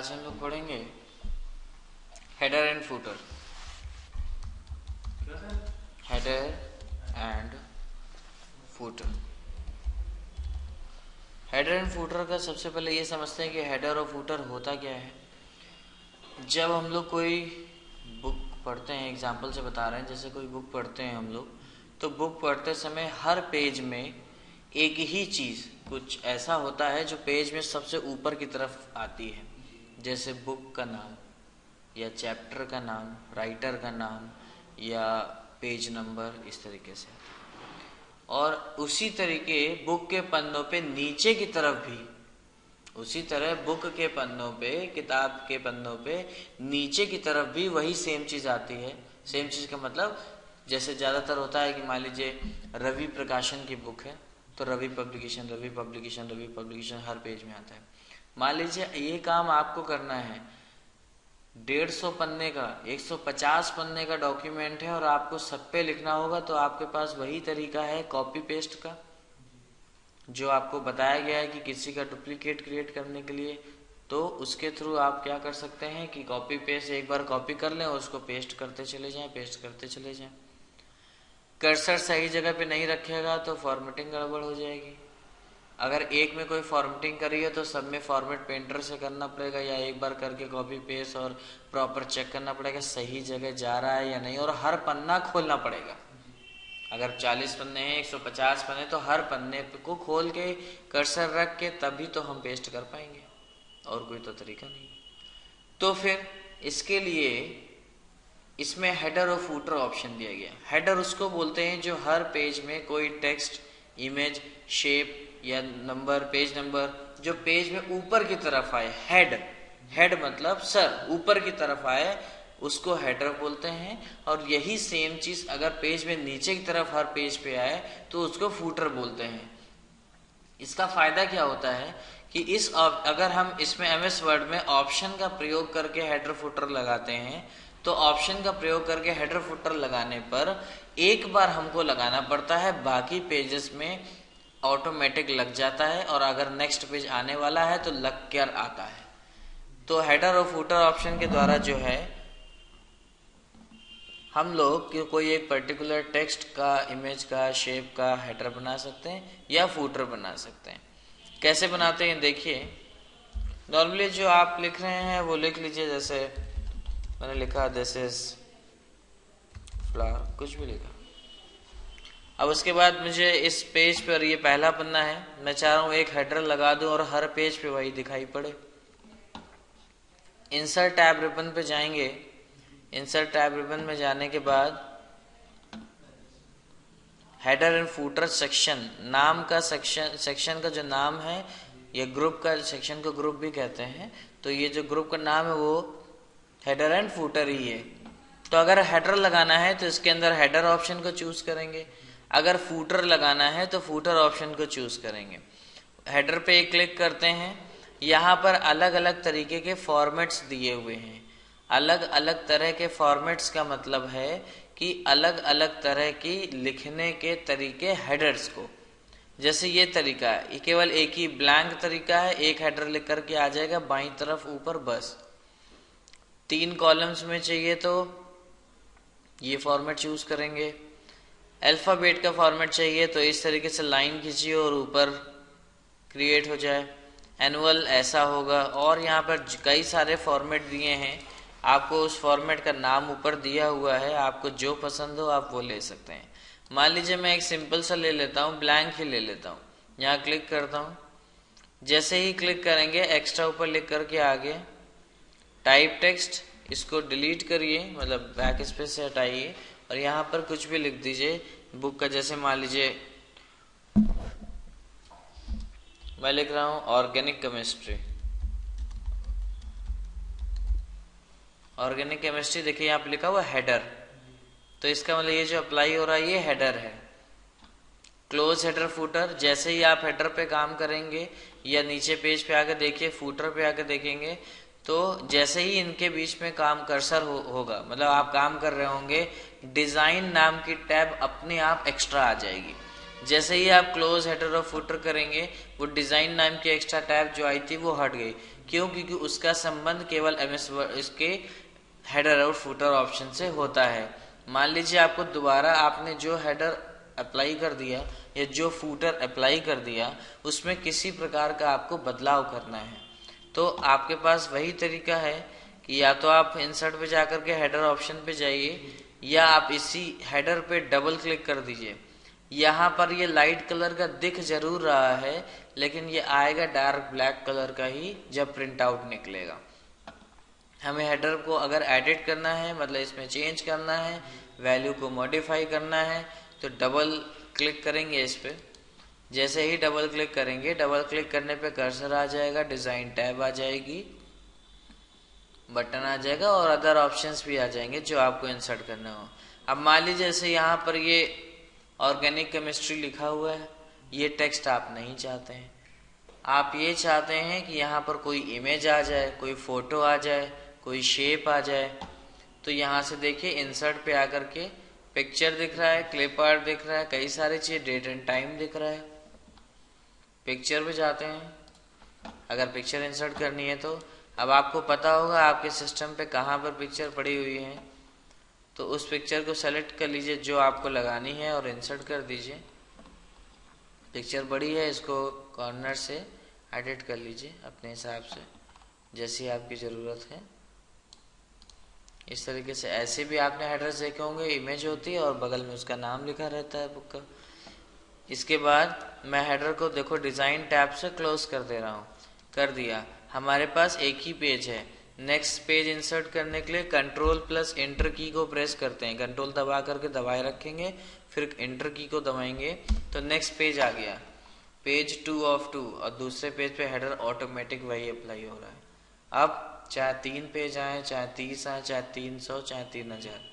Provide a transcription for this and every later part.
आज हम लोग पढ़ेंगे header and footer. Header and footer. Header and footer का सबसे पहले ये समझते हैं कि हेडर और फूटर होता क्या है। जब हम लोग कोई बुक पढ़ते हैं, एग्जाम्पल से बता रहे हैं, जैसे कोई बुक पढ़ते हैं हम लोग, तो बुक पढ़ते समय हर पेज में एक ही चीज़ कुछ ऐसा होता है जो पेज में सबसे ऊपर की तरफ आती है, जैसे बुक का नाम या चैप्टर का नाम, राइटर का नाम या पेज नंबर, इस तरीके से। और उसी तरीके बुक के पन्नों पे नीचे की तरफ भी उसी तरह बुक के पन्नों पे, किताब के पन्नों पे नीचे की तरफ भी वही सेम चीज़ आती है। सेम चीज़ का मतलब जैसे ज़्यादातर होता है कि मान लीजिए रवि प्रकाशन की बुक है तो Ravi publication, Ravi publication, Ravi publication हर पेज में आता है। मान लीजिए ये काम आपको करना है, 150 पन्ने का, 150 पन्ने का डॉक्यूमेंट है और आपको सब पे लिखना होगा, तो आपके पास वही तरीका है कॉपी पेस्ट का, जो आपको बताया गया है कि किसी का डुप्लीकेट क्रिएट करने के लिए। तो उसके थ्रू आप क्या कर सकते हैं कि कॉपी पेस्ट, एक बार कॉपी कर लें और उसको पेस्ट करते चले जाएं, पेस्ट करते चले जाएं। कर्सर सही जगह पे नहीं रखेगा तो फॉर्मेटिंग गड़बड़ हो जाएगी। अगर एक में कोई फॉर्मेटिंग करी है तो सब में फॉर्मेट पेंटर से करना पड़ेगा, या एक बार करके कॉपी पेस्ट और प्रॉपर चेक करना पड़ेगा सही जगह जा रहा है या नहीं, और हर पन्ना खोलना पड़ेगा। अगर 40 पन्ने हैं, 150 पन्ने, तो हर पन्ने को खोल के कर्सर रख के तभी तो हम पेस्ट कर पाएंगे, और कोई तो तरीका नहीं। तो फिर इसके लिए इसमें हेडर और फूटर ऑप्शन दिया गया। हेडर उसको बोलते हैं जो हर पेज में कोई टेक्स्ट, इमेज, शेप या नंबर, पेज नंबर जो पेज में ऊपर की तरफ आए, हेड मतलब सर, ऊपर की तरफ आए, उसको हेडर बोलते हैं। और यही सेम चीज अगर पेज में नीचे की तरफ हर पेज पे आए तो उसको फूटर बोलते हैं। इसका फायदा क्या होता है कि अगर हम इसमें एमएस वर्ड में ऑप्शन का प्रयोग करके हेडर फुटर लगाते हैं, तो ऑप्शन का प्रयोग करके हेडर फुटर लगाने पर एक बार हमको लगाना पड़ता है, बाकी पेजेस में ऑटोमेटिक लग जाता है, और अगर नेक्स्ट पेज आने वाला है तो लग कर आता है। तो हेडर और फुटर ऑप्शन के द्वारा जो है हम लोग कोई एक पर्टिकुलर टेक्स्ट का, इमेज का, शेप का हेडर बना सकते हैं या फुटर बना सकते हैं। कैसे बनाते हैं देखिए। नॉर्मली जो आप लिख रहे हैं वो लिख लीजिए, जैसे मैंने लिखा दिस इज फ्लावर, कुछ भी लिखा। अब उसके बाद मुझे इस पेज पर, ये पहला पन्ना है, मैं चाह रहा हूं एक हेडर लगा दूं और हर पेज पे वही दिखाई पड़े। इंसर्ट टैब रिबन पे जाएंगे। इंसर्ट टैब रिबन में जाने के बाद हेडर एंड फूटर सेक्शन नाम का सेक्शन का जो नाम है, या ग्रुप का सेक्शन को ग्रुप भी कहते हैं, तो ये जो ग्रुप का नाम है वो हेडर एंड फूटर ही है। तो अगर हेडर लगाना है तो इसके अंदर हेडर ऑप्शन को चूज करेंगे, अगर फूटर लगाना है तो फूटर ऑप्शन को चूज करेंगे। हेडर पे एक क्लिक करते हैं, यहाँ पर अलग अलग तरीके के फॉर्मेट्स दिए हुए हैं। अलग अलग तरह के फॉर्मेट्स का मतलब है कि अलग अलग तरह की लिखने के तरीके हेडर्स को। जैसे ये तरीका है, ये केवल एक ही ब्लैंक तरीका है, एक हेडर लिख करके आ जाएगा बाईं तरफ ऊपर बस। 3 कॉलम्स में चाहिए तो ये फॉर्मेट चूज करेंगे। अल्फाबेट का फॉर्मेट चाहिए तो इस तरीके से लाइन खींचिए और ऊपर क्रिएट हो जाए। एनुअल ऐसा होगा, और यहाँ पर कई सारे फॉर्मेट दिए हैं, आपको उस फॉर्मेट का नाम ऊपर दिया हुआ है, आपको जो पसंद हो आप वो ले सकते हैं। मान लीजिए मैं एक सिंपल सा ले लेता हूँ, ब्लैंक ही ले लेता हूँ। यहाँ क्लिक करता हूँ, जैसे ही क्लिक करेंगे एक्स्ट्रा ऊपर लिख करके आगे टाइप टेक्स्ट, इसको डिलीट करिए, मतलब बैक स्पेस से हटाइए, और यहाँ पर कुछ भी लिख दीजिए बुक का। जैसे मान लीजिए मैं लिख रहा हूँ ऑर्गेनिक केमिस्ट्री। ऑर्गेनिक केमिस्ट्री देखिए यहाँ पे लिखा हुआ हेडर, तो इसका मतलब ये जो अप्लाई हो रहा है ये हेडर है। क्लोज हेडर फुटर, जैसे ही आप हेडर पे काम करेंगे या नीचे पेज पे आकर देखिए, फुटर पे आकर देखेंगे, तो जैसे ही इनके बीच में काम कर्सर होगा, मतलब आप काम कर रहे होंगे, डिजाइन नाम की टैब अपने आप एक्स्ट्रा आ जाएगी। जैसे ही आप क्लोज हेडर और फुटर करेंगे, वो डिजाइन नाम की एक्स्ट्रा टैब जो आई थी वो हट गई, क्यों? क्योंकि उसका संबंध केवल एमएस वर्ड इसके हेडर और फुटर ऑप्शन से होता है। मान लीजिए आपको दोबारा आपने जो हेडर अप्लाई कर दिया या जो फुटर अप्लाई कर दिया उसमें किसी प्रकार का आपको बदलाव करना है, तो आपके पास वही तरीका है कि या तो आप इंसर्ट पे जाकर के हेडर ऑप्शन पे जाइए या आप इसी हेडर पे डबल क्लिक कर दीजिए। यहाँ पर ये लाइट कलर का दिख जरूर रहा है लेकिन ये आएगा डार्क ब्लैक कलर का ही जब प्रिंट आउट निकलेगा। हमें हेडर को अगर एडिट करना है, मतलब इसमें चेंज करना है, वैल्यू को मॉडिफाई करना है, तो डबल क्लिक करेंगे इस पे। जैसे ही डबल क्लिक करेंगे, डबल क्लिक करने पे कर्सर आ जाएगा, डिजाइन टैब आ जाएगी, बटन आ जाएगा और अदर ऑप्शंस भी आ जाएंगे जो आपको इंसर्ट करना हो। अब मान लीजिए जैसे यहाँ पर ये ऑर्गेनिक केमिस्ट्री लिखा हुआ है, ये टेक्स्ट आप नहीं चाहते हैं, आप ये चाहते हैं कि यहाँ पर कोई इमेज आ जाए, कोई फोटो आ जाए, कोई शेप आ जाए। तो यहाँ से देखिए इंसर्ट पे आकर के पिक्चर दिख रहा है, क्लिप आर्ट दिख रहा है, कई सारी चीज, डेट एंड टाइम दिख रहा है। पिक्चर पे जाते हैं, अगर पिक्चर इंसर्ट करनी है तो अब आपको पता होगा आपके सिस्टम पे कहाँ पर पिक्चर पड़ी हुई है, तो उस पिक्चर को सेलेक्ट कर लीजिए जो आपको लगानी है और इंसर्ट कर दीजिए। पिक्चर बड़ी है, इसको कॉर्नर से एडिट कर लीजिए अपने हिसाब से जैसी आपकी ज़रूरत है। इस तरीके से ऐसे भी आपने हेडर्स देखे होंगे, इमेज होती है और बगल में उसका नाम लिखा रहता है बुक का। इसके बाद मैं हेडर को देखो डिज़ाइन टैब से क्लोज कर दे रहा हूँ, कर दिया। हमारे पास एक ही पेज है। नेक्स्ट पेज इंसर्ट करने के लिए कंट्रोल प्लस एंटर की को प्रेस करते हैं, कंट्रोल दबा करके दबाए रखेंगे, फिर एंटर की को दबाएंगे तो नेक्स्ट पेज आ गया, पेज 2 of 2, और दूसरे पेज पे हेडर ऑटोमेटिक वही अप्लाई हो रहा है। अब चाहे 3 पेज आए, चाहे 30 आए, चाहे 300, चाहे 3000,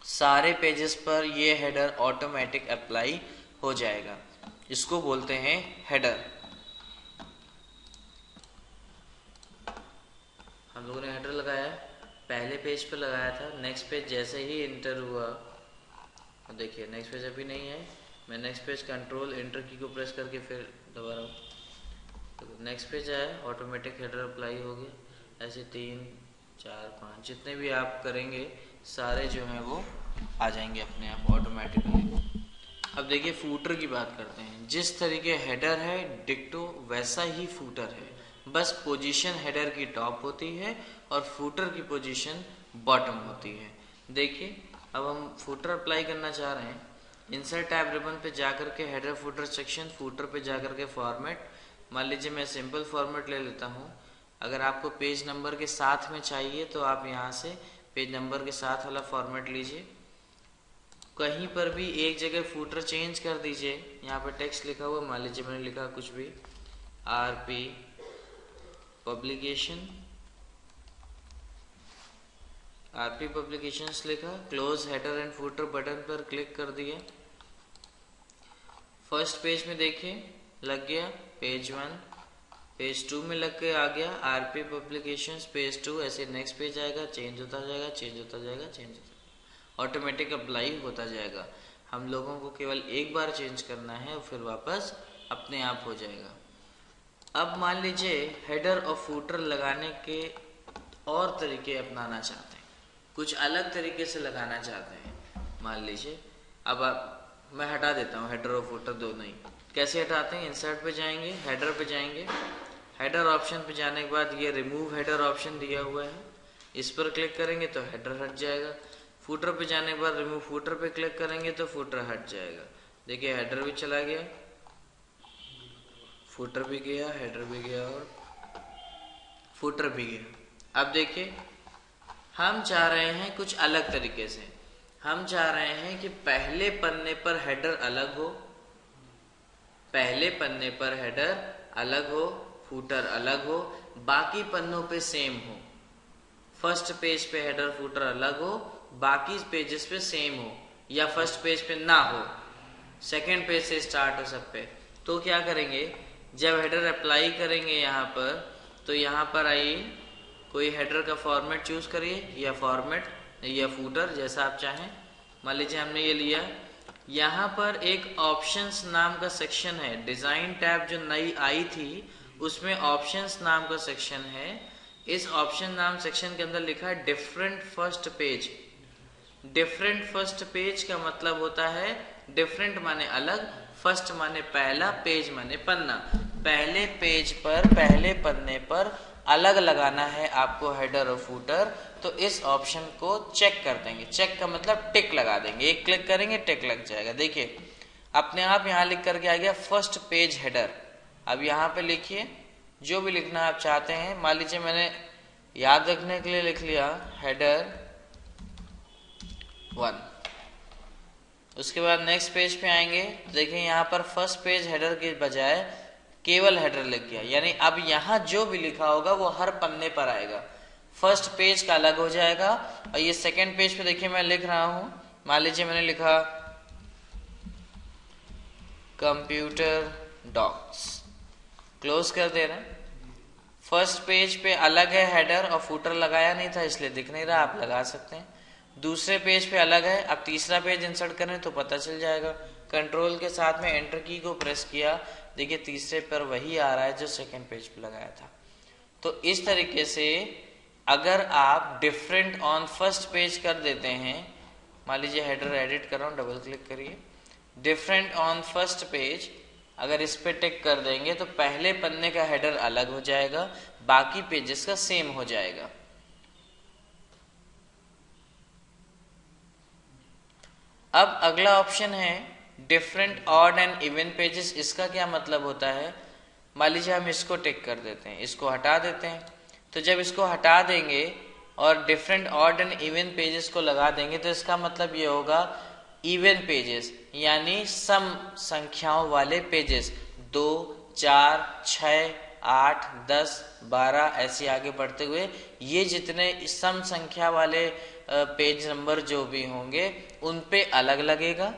सारे पेजेस पर ये हेडर ऑटोमेटिक अप्लाई हो जाएगा। इसको बोलते हैं हेडर। हम लोगों ने हेडर लगाया, पहले पेज पे लगाया था, नेक्स्ट पेज जैसे ही इंटर हुआ, देखिए नेक्स्ट पेज अभी नहीं है, मैं नेक्स्ट पेज कंट्रोल एंटर की को प्रेस करके फिर दबा रहा हूँ, तो नेक्स्ट पेज आया, ऑटोमेटिक हेडर अप्लाई हो गया। ऐसे 3, 4, 5 जितने भी आप करेंगे सारे जो हैं वो आ जाएंगे अपने आप ऑटोमेटिकली। अब देखिए फूटर की बात करते हैं। जिस तरीके हेडर है डिक्टो वैसा ही फूटर है, बस पोजीशन हेडर की टॉप होती है और फूटर की पोजीशन बॉटम होती है। देखिए अब हम फूटर अप्लाई करना चाह रहे हैं, इंसर्ट टैब रिबन पे जाकर के हेडर फूटर सेक्शन, फूटर पे जाकर के फॉर्मेट, मान लीजिए मैं सिंपल फॉर्मेट ले लेता हूँ। अगर आपको पेज नंबर के साथ में चाहिए तो आप यहाँ से पेज नंबर के साथ वाला फॉर्मेट लीजिए। कहीं पर भी एक जगह फूटर चेंज कर दीजिए, यहाँ पर टेक्स्ट लिखा हुआ, मान लीजिए मैंने लिखा कुछ भी आरपी पब्लिकेशन, आरपी पब्लिकेशंस लिखा, close header and footer button पर क्लिक कर दिया। फर्स्ट पेज में देखिए लग गया, पेज 1, पेज 2 में लग के आ गया आरपी पब्लिकेशंस, पेज 2, ऐसे नेक्स्ट पेज आएगा, चेंज होता जाएगा, चेंज होता जाएगा, चेंज होता जाएगा, ऑटोमेटिक अप्लाई होता जाएगा। हम लोगों को केवल एक बार चेंज करना है और फिर वापस अपने आप हो जाएगा। अब मान लीजिए हेडर और फूटर लगाने के और तरीके अपनाना चाहते हैं, कुछ अलग तरीके से लगाना चाहते हैं। मान लीजिए अब मैं हटा देता हूँ हेडर और फूटर दोनों ही। कैसे हटाते हैं? इंसर्ट पे जाएंगे, हेडर पे जाएंगे, हेडर ऑप्शन पे जाने के बाद ये रिमूव हेडर ऑप्शन दिया हुआ है, इस पर क्लिक करेंगे तो हेडर हट जाएगा। फूटर पे जाने के बाद रिमूव फूटर पे क्लिक करेंगे तो फूटर हट जाएगा। देखिए हेडर भी चला गया, फूटर भी गया, हेडर भी गया और फूटर भी गया। अब देखिए हम चाह रहे हैं कुछ अलग तरीके से, हम चाह रहे हैं कि पहले पन्ने पर हेडर अलग हो, पहले पन्ने पर हेडर अलग हो, फूटर अलग हो, बाकी पन्नों पे सेम हो। फर्स्ट पेज पे हेडर फूटर अलग हो, बाकी पेजेस पे सेम हो, या फर्स्ट पेज पे ना हो, सेकंड पेज से स्टार्ट हो सब पे। तो क्या करेंगे, जब हेडर अप्लाई करेंगे यहाँ पर, तो यहाँ पर आइए कोई हेडर का फॉर्मेट चूज करिए, या फॉर्मेट या फूटर जैसा आप चाहें। मान लीजिए हमने ये लिया, यहाँ पर एक ऑप्शंस नाम का सेक्शन है। डिजाइन टैब जो नई आई थी उसमें ऑप्शंस नाम का सेक्शन है। इस ऑप्शन नाम सेक्शन के अंदर लिखा है different first page. Different first page का मतलब होता है डिफरेंट माने अलग, फर्स्ट माने पहला, पेज माने पन्ना। पहले पेज पर, पहले पन्ने पर अलग लगाना है आपको हेडर और फूटर, तो इस ऑप्शन को चेक कर देंगे। चेक का मतलब टिक लगा देंगे, एक क्लिक करेंगे टिक लग जाएगा। देखिए अपने आप यहाँ लिख करके आ गया फर्स्ट पेज हेडर। अब यहाँ पे लिखिए जो भी लिखना आप चाहते हैं। मान लीजिए मैंने याद रखने के लिए लिख लिया हेडर 1। उसके बाद नेक्स्ट पेज पे आएंगे तो देखिए यहाँ पर फर्स्ट पेज हेडर के बजाय केवल हेडर लिख गया, यानी अब यहाँ जो भी लिखा होगा वो हर पन्ने पर आएगा। फर्स्ट पेज का अलग हो जाएगा। और ये सेकंड पेज पे देखिए मैं लिख रहा हूं, मान लीजिए मैंने लिखा कंप्यूटर डॉक्स, क्लोज कर दे रहे हैं। फर्स्ट पेज पे अलग है हेडर और फूटर लगाया नहीं था इसलिए दिख नहीं रहा, आप लगा सकते हैं। दूसरे पेज पे अलग है, अब तीसरा पेज इंसर्ट करें तो पता चल जाएगा। कंट्रोल के साथ में एंटर की को प्रेस किया, देखिए तीसरे पर वही आ रहा है जो सेकंड पेज पे लगाया था। तो इस तरीके से अगर आप डिफरेंट ऑन फर्स्ट पेज कर देते हैं, मान लीजिए हेडर एडिट कर रहा हूं, डबल क्लिक करिए, डिफरेंट ऑन फर्स्ट पेज अगर इस पे टिक कर देंगे तो पहले पन्ने का हेडर अलग हो जाएगा, बाकी पेजेस का सेम हो जाएगा। अब अगला ऑप्शन है different odd and even pages. इसका क्या मतलब होता है, मान लीजिए हम इसको टिक कर देते हैं, इसको हटा देते हैं, तो जब इसको हटा देंगे और different odd and even pages को लगा देंगे तो इसका मतलब ये होगा इवन पेजेस, यानी सम संख्याओं वाले पेजेस। 2, 4, 6, 8, 10, 12 ऐसे आगे बढ़ते हुए ये जितने सम संख्या वाले पेज नंबर जो भी होंगे उन पे अलग लगेगा।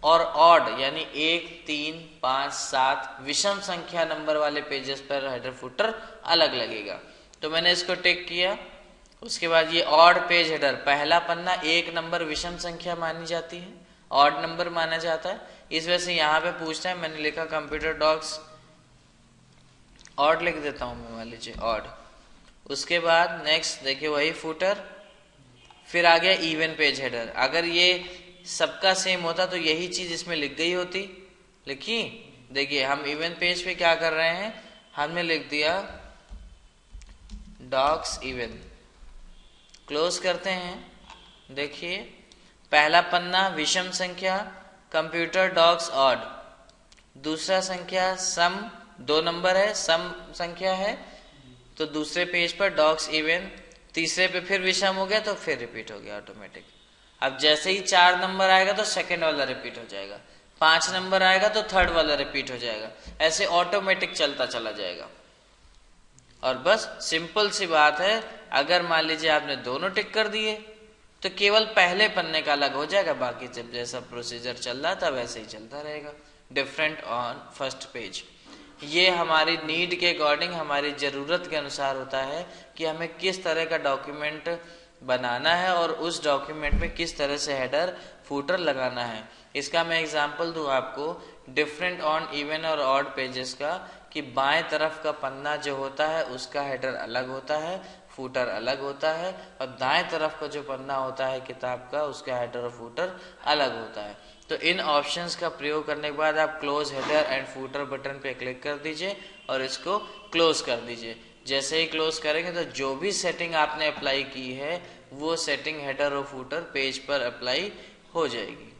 और ऑड यानी 1, 3, 5, 7 विषम संख्या नंबर वाले पेजेस पर हेडर फुटर अलग लगेगा। तो मैंने इसको टिक किया। उसके बाद ये ऑड पेज हेडर, पहला पन्ना 1 नंबर विषम संख्या मानी जाती है, ऑड नंबर माना जाता है, इस वजह से यहाँ पे पूछता है। मैंने लिखा कंप्यूटर डॉक्स ऑड लिख देता हूं मैं, मान लीजिए ऑड। उसके बाद नेक्स्ट देखिए वही फुटर, फिर आ गया इवन पेज हेडर। अगर ये सबका सेम होता तो यही चीज इसमें लिख गई होती, लिखी। देखिए हम इवन पेज पे क्या कर रहे हैं, हमने लिख दिया डॉक्स इवन, क्लोज करते हैं। देखिए पहला पन्ना विषम संख्या कंप्यूटर डॉक्स ऑड, दूसरा संख्या सम 2 नंबर है, सम संख्या है, तो दूसरे पेज पर डॉक्स इवन, तीसरे पे फिर विषम हो गया तो फिर रिपीट हो गया ऑटोमेटिक। अब जैसे ही 4 नंबर आएगा तो सेकंड वाला रिपीट हो जाएगा, 5 नंबर आएगा तो थर्ड वाला रिपीट हो जाएगा, ऐसे ऑटोमेटिक चलता चला जाएगा। और बस सिंपल सी बात है, अगर मान लीजिए आपने दोनों टिक कर दिए तो केवल पहले पन्ने का अलग हो जाएगा, बाकी जब जैसा प्रोसीजर चल रहा था वैसे ही चलता रहेगा। डिफरेंट ऑन फर्स्ट पेज, ये हमारी नीड के अकॉर्डिंग, हमारी ज़रूरत के अनुसार होता है कि हमें किस तरह का डॉक्यूमेंट बनाना है और उस डॉक्यूमेंट में किस तरह से हेडर फुटर लगाना है। इसका मैं एग्जांपल दूं आपको डिफरेंट ऑन इवन और ऑड पेजेस का, कि बाएं तरफ का पन्ना जो होता है उसका हेडर अलग होता है, फुटर अलग होता है, और दाएं तरफ का जो पन्ना होता है किताब का उसका हेडर और फुटर अलग होता है। तो इन ऑप्शंस का प्रयोग करने के बाद आप close header and footer button पे क्लिक कर दीजिए और इसको क्लोज कर दीजिए। जैसे ही क्लोज करेंगे तो जो भी सेटिंग आपने अप्लाई की है वो सेटिंग हेडर और फुटर पेज पर अप्लाई हो जाएगी।